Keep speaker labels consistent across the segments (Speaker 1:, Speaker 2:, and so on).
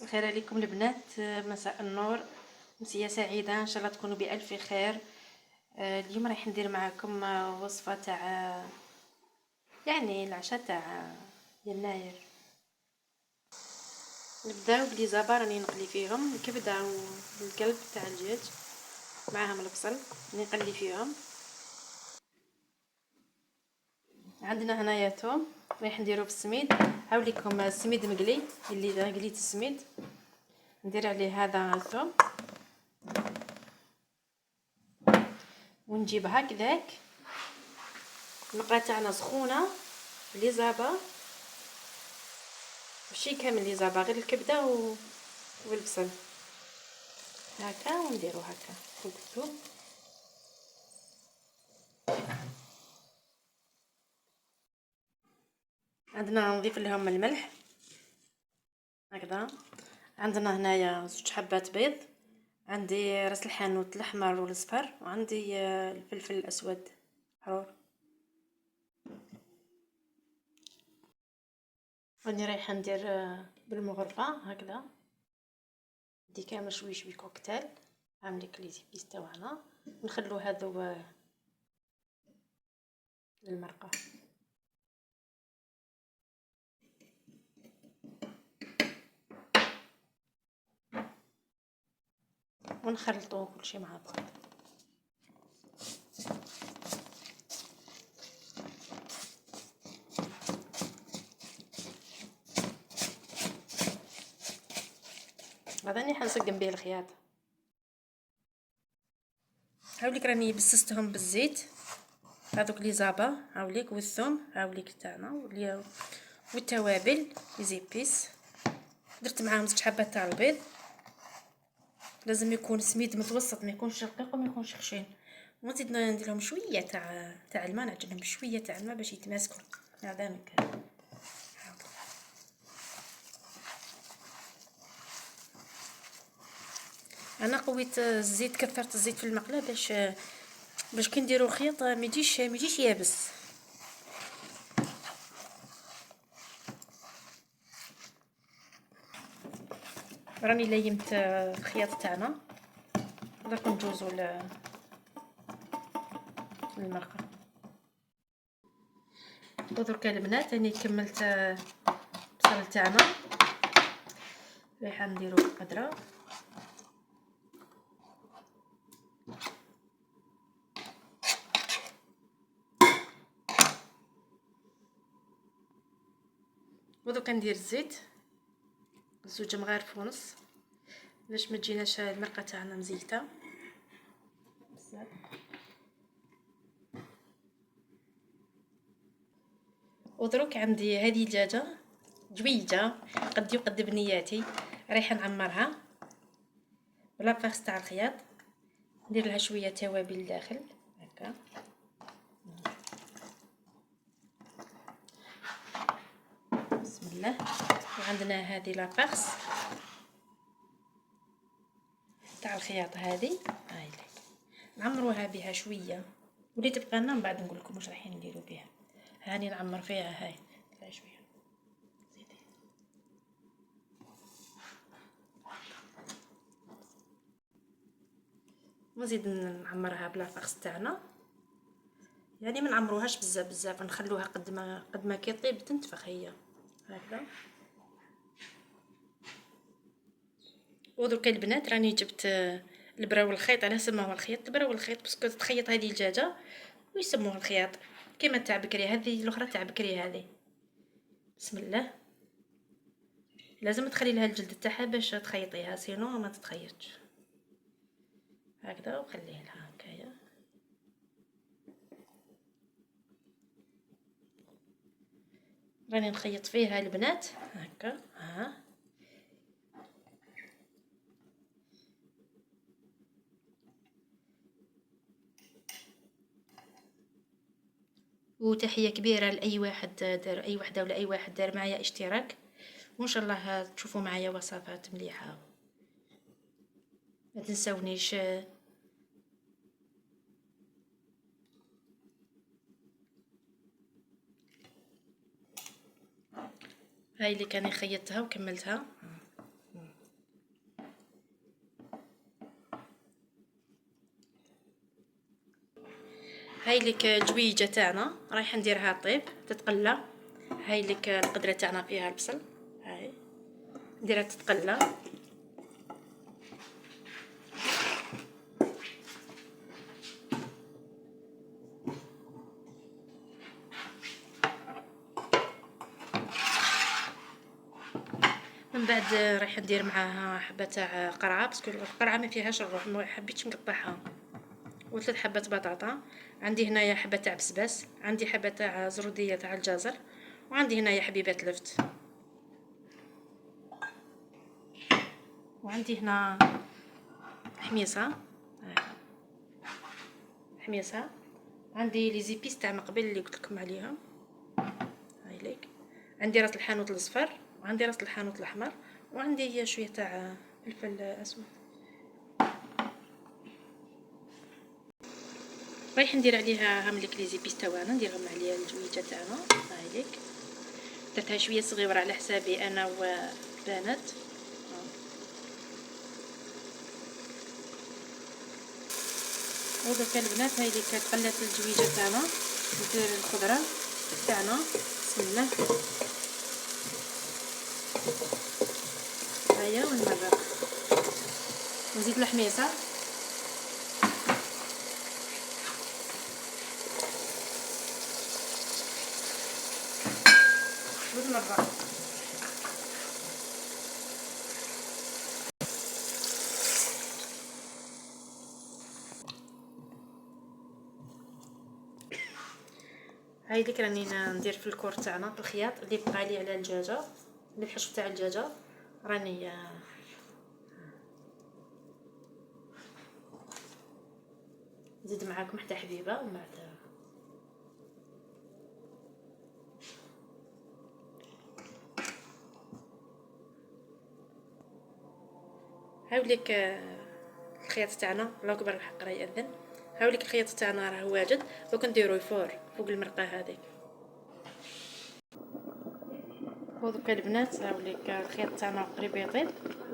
Speaker 1: الخير عليكم البنات، مساء النور، مسية سعيدة ان شاء الله تكونوا بألف خير. اليوم راح ندير معكم وصفة تاع يعني العشاء تاع يناير. نبداو بلي زبر راني نقلي فيهم الكبده والقلب تاع الدجاج معاهم البصل نقلي فيهم. عندنا هنايا توم راح نديرو في السميد، هاوليكم السميد مقلي اللي قليت السميد ندير عليه هذا الثوم ونجيب هكذاك المقله تاعنا سخونه لي زابا، ماشي كامل لي زابا غير الكبده والبصل هكا ونديرو هكا فوق الثوم. عندنا نضيف لهم الملح هكذا. عندنا هنايا 2 حبات بيض، عندي راس الحانوت الاحمر والاصفر، وعندي الفلفل الاسود حرور. راني رايحه ندير بالمغرفه هكذا ندي كامل شوي شوي كوكتيل عاملك لي زيبيس تاعنا ونخلو هذو للمرقه ونخلطو كل شيء مع بعض. غادي حنسقم به الخياط. هاوليك راني بسستهم بالزيت هذوك لي زابا هاوليك والثوم هاوليك تاعنا والتوابل لي زيبيس. درت معاهم 6 حبات تاع البيض، لازم يكون سميد متوسط ما يكونش رقيق وما يكونش خشين. ونزيد ندير لهم شويه تاع الماء، نعجنهم بشويه تاع الماء باش يتماسكوا. هذا نكهه. انا قويت الزيت، كثرت الزيت في المقله باش كي نديرو الخيط ما يجيش يابس. راني ليمت الخياط تاعنا درك نجوزو المرقه. ودرك البنات راني كملت البصل تاعنا رايحه نديرو قدره ودرك ندير الزيت 2 مغارف ونص باش ما تجيناش المرقه تاعنا مزيته بزاف. ودروك عندي هذه دجاجه جويجه قدي وقد بنياتي رايحه نعمرها بلا فاخس تاع الخياط، ندير لها شويه توابل داخل هكا. بسم الله. وعندنا هذه لافاخس تاع الخياط هذه هاي نعمروها بها شويه ولي تبقى لنا من بعد نقول لكم واش رايحين نديروا بها. هاني نعمر فيها هاي شويه زيدي. ونزيد نعمرها بلا فاخس تاعنا، يعني ما نعمروهاش بزاف بزاف، نخلوها قد ما كي طيب تنتفخ هي هكذا. ودرك البنات راني جبت البرا والخيط، على سموه الخيط البرا والخيط باسكو تخيط هذه الدجاجه ويسموه الخياط كيما تاع بكري. هذه الاخرى تاع بكري هذه. بسم الله. لازم تخلي لها الجلد تاعها باش تخيطيها سينو ما تتخيطش هكذا. وخليه لها هكايا. راني نخيط فيها البنات هكا ها. وتحيه كبيره لاي واحد دار، اي وحده ولا اي واحد دار معايا اشتراك، وان شاء الله تشوفوا معايا وصفات مليحه. ما تنسونيش هاي اللي كان خيطتها وكملتها. هاي لك الجويجه تاعنا رايحه نديرها طيب تتقلى. هاي لك القدره تاعنا فيها البصل، هاي نديرها تتقلى. من بعد رايحه ندير معاها حبه تاع قرعه، باسكو القرعه ما فيهاش الروح، ما حبيتش نقطعها، وثلاث حبات بطاطا. عندي هنايا حبه تاع بسباس، عندي حبه تاع زروديه تاع الجزر، وعندي هنايا حبيبات لفت، وعندي هنا حميصه، حميصه. عندي لي زيبيس تاع مقبل اللي قلت لكم عليهم، هاي ليك. عندي راس الحانوت الاصفر، وعندي راس الحانوت الاحمر، وعندي شويه تاع فلفل اسود. رايح ندير عليها هامليك لي زيبيس تاعنا، نديرهم عليها الجويجه تاعنا، هاي ليك. درتها شويه صغيره على حسابي انا وبنات. ودرك البنات هاي ليك قلات الجويجه تاعنا، ندير الخضره تاعنا، بسم الله. هيا ونمرق، نزيد الحميصه، ونمرق. هاي ديك راني ندير في الكور تاعنا في الخياط اللي بقى لي على الدجاجه، اللي الحشو تاع الدجاجه راني نزيد معاكم حتى حبيبه. ومن بعد هاوليك الخياط تاعنا، الله اكبر الحق راه يأذن. هاوليك الخياط تاعنا راه واجد، دوك نديرو يفور فوق المرقه هذيك. ودوك البنات هاوليك الخياط تاعنا قريب يطيب،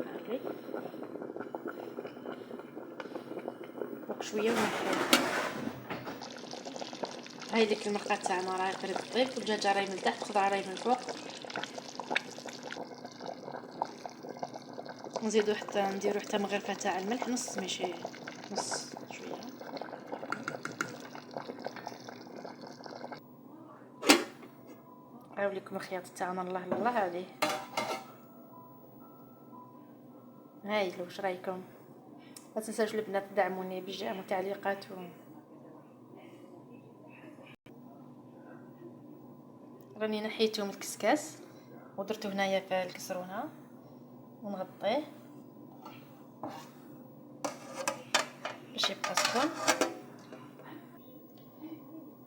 Speaker 1: هاوليك فوق شويه ونحيو. هاي ليك المرقه تاعنا راه قريب تطيب، والدجاجه راهي من تحت، الخضره راهي من فوق. نزيدو حتى نديرو حتى مغرفه تاع الملح، نص ماشي نص، شويه. هاوليكم الخياط تاعنا، الله الله عليه. هايلو، واش رايكم؟ ما تنساوش البنات تدعموني بجيم وتعليقات راني نحيتو من الكسكاس ودرتو هنايا في الكسرونه ونغطيه باش يبقى سخون.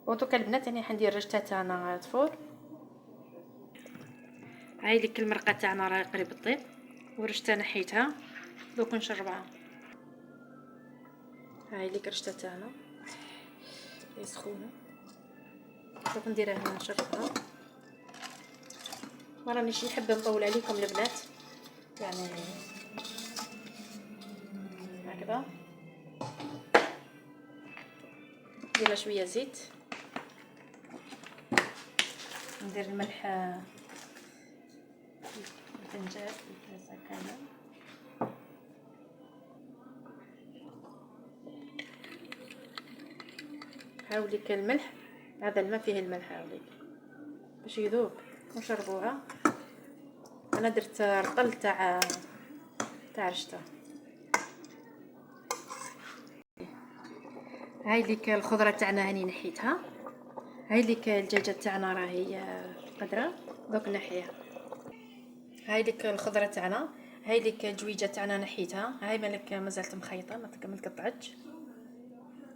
Speaker 1: ودوكا البنات راني حندير الرشته تاعنا تفور. هاي ليك المرقه تاعنا راه قريب طيب، ورشته نحيتها دوك نشربها. هاي ليك الرشته تاعنا هي سخونه، دوك نديرها هنا نشربها. ما رانيش نحب نطول عليكم البنات، يعني هكذا. ندير شويه زيت، ندير الملح الفنجان الكاسه كامل. هاوليك الملح، هذا الماء فيه الملح، هاوليك باش يذوب ونشربوها. انا درت رطل تاع رشته. هاي ليك الخضره تاعنا هاني نحيتها. هاي ليك الدجاجه تاعنا راهي قدره، دوك نحيها. هاي ليك الخضره تاعنا، هاي ليك الجويجه تاعنا نحيتها. هاي مالك مازالت مخيطه ما تقطعتش،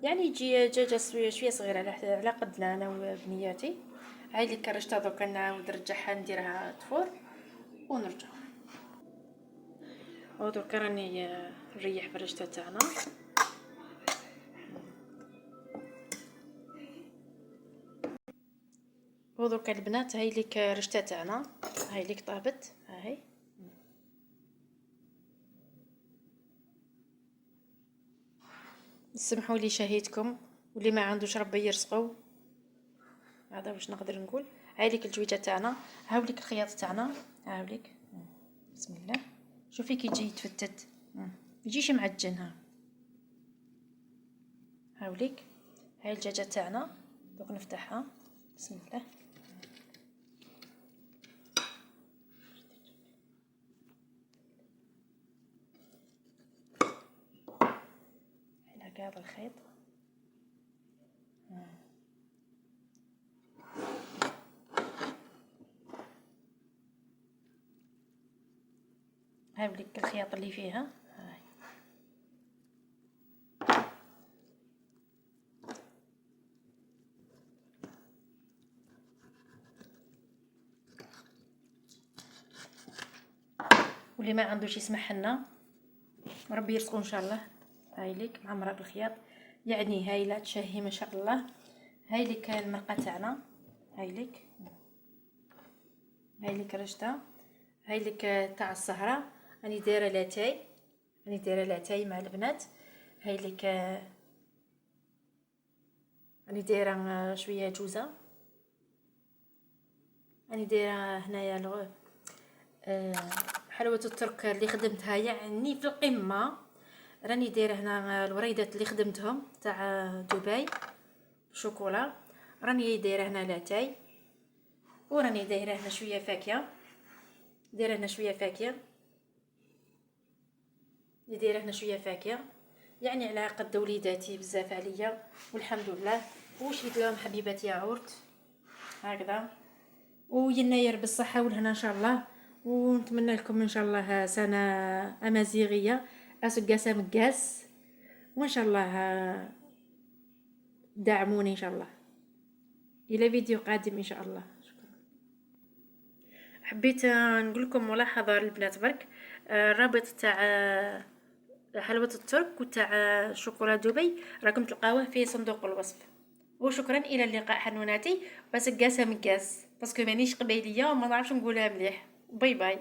Speaker 1: يعني يجي دجاجه شويه صغيره على قدنا انا وبنياتي. هاي ليك الرشته، دوك نعاود نرجعها نديرها تفور ونرجع. ودرك راني نريح بالرشته تاعنا. ودرك البنات هاي ليك رشته تاعنا، هاي ليك طابت، هاي سمحوا لي شهيتكم واللي ما عندوش ربي يرزقو. هذا واش نقدر نقول. هايليك الجويجه تاعنا، هاوليك الخياط تاعنا، هاوليك بسم الله. شوفي كي يجي يتفتت، يجيش معجن. ها هاوليك هاي الدجاجه تاعنا. دوك نفتحها بسم الله. على كاع الخيط. هاوليك الخياط اللي فيها. هاي واللي ما عندوش يسمح لنا ربي يرزقو ان شاء الله. هاي ليك معمره بالخياط، يعني هايله تشهي ما شاء الله. هاي ليك المرقه تاعنا، هاي ليك، هاي ليك رشده، هاي ليك تاع السهره. راني دايره لاتاي، راني دايره لاتاي مع البنات. هاي ليك راني دايره شويه جوزه. راني دايره هنايا حلوه الترك اللي خدمتها يعني في القمه. راني دايره هنا الوريدات اللي خدمتهم تاع دبي شوكولا. راني دايره هنا لاتاي، وراني دايره هنا شويه فاكهه، دايره هنا شويه فاكهه، دايره هنا شويه فاكهه، يعني على قد وليداتي بزاف عليا والحمد لله. وشريت لهم حبيبات ياغورت هكذا. ويناير بالصحه والهنا ان شاء الله. ونتمنى لكم ان شاء الله سنه امازيغيه اسقاسه مقاس، وان شاء الله دعموني ان شاء الله الى فيديو قادم ان شاء الله. شكرا. حبيت نقول لكم ملاحظه للبنات برك. الرابط تاع حلوه الترك وتاع شوكولا دبي راكم تلقاوه في صندوق الوصف. وشكرا الى اللقاء حنوناتي. بس قاسه مقاس باسكو مانيش قبيليه وما نعرفش نقولها مليح. باي باي.